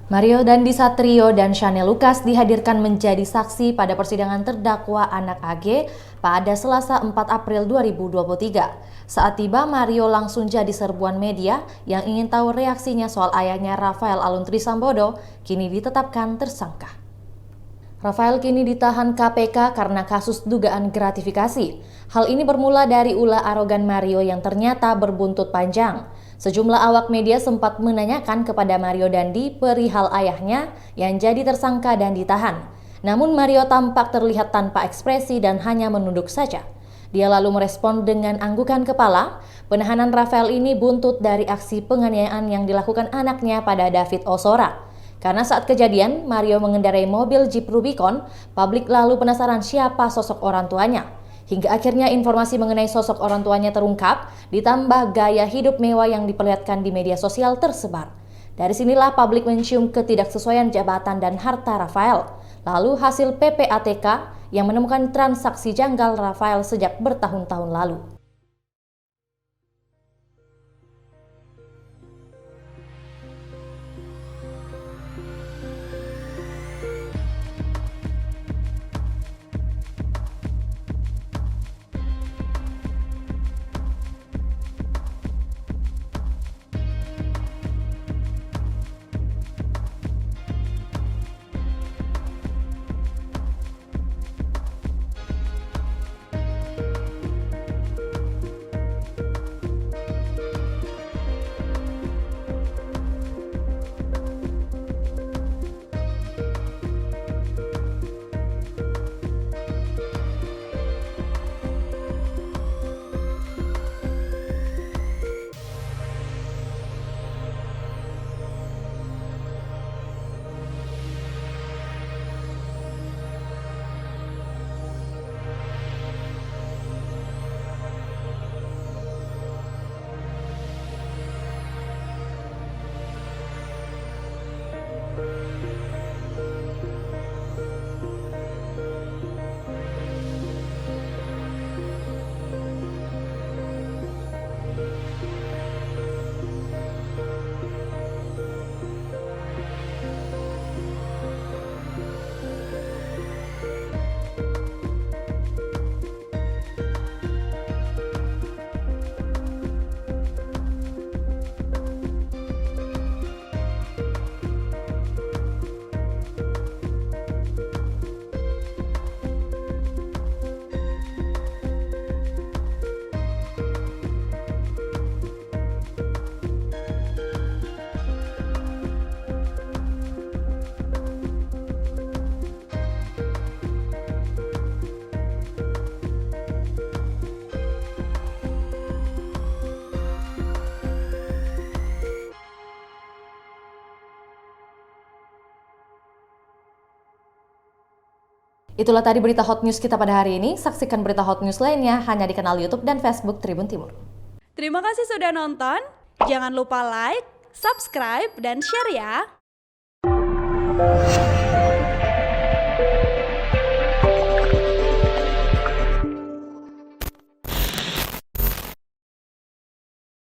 Mario Dandi Satrio dan Shane Lucas dihadirkan menjadi saksi pada persidangan terdakwa anak AG pada Selasa 4 April 2023. Saat tiba, Mario langsung jadi serbuan media yang ingin tahu reaksinya soal ayahnya Rafael Aluntri Sambodo kini ditetapkan tersangka. Rafael kini ditahan KPK karena kasus dugaan gratifikasi. Hal ini bermula dari ulah arogan Mario yang ternyata berbuntut panjang. Sejumlah awak media sempat menanyakan kepada Mario Dandi perihal ayahnya yang jadi tersangka dan ditahan. Namun Mario tampak terlihat tanpa ekspresi dan hanya menunduk saja. Dia lalu merespon dengan anggukan kepala. Penahanan Rafael ini buntut dari aksi penganiayaan yang dilakukan anaknya pada David Ozora. Karena saat kejadian, Mario mengendarai mobil Jeep Rubicon, publik lalu penasaran siapa sosok orang tuanya. Hingga akhirnya informasi mengenai sosok orang tuanya terungkap, ditambah gaya hidup mewah yang diperlihatkan di media sosial tersebar. Dari sinilah publik mencium ketidaksesuaian jabatan dan harta Rafael. Lalu hasil PPATK yang menemukan transaksi janggal Rafael sejak bertahun-tahun lalu. Itulah tadi berita hot news kita pada hari ini. Saksikan berita hot news lainnya hanya di kanal YouTube dan Facebook Tribun Timur. Terima kasih sudah nonton. Jangan lupa like, subscribe, dan share ya.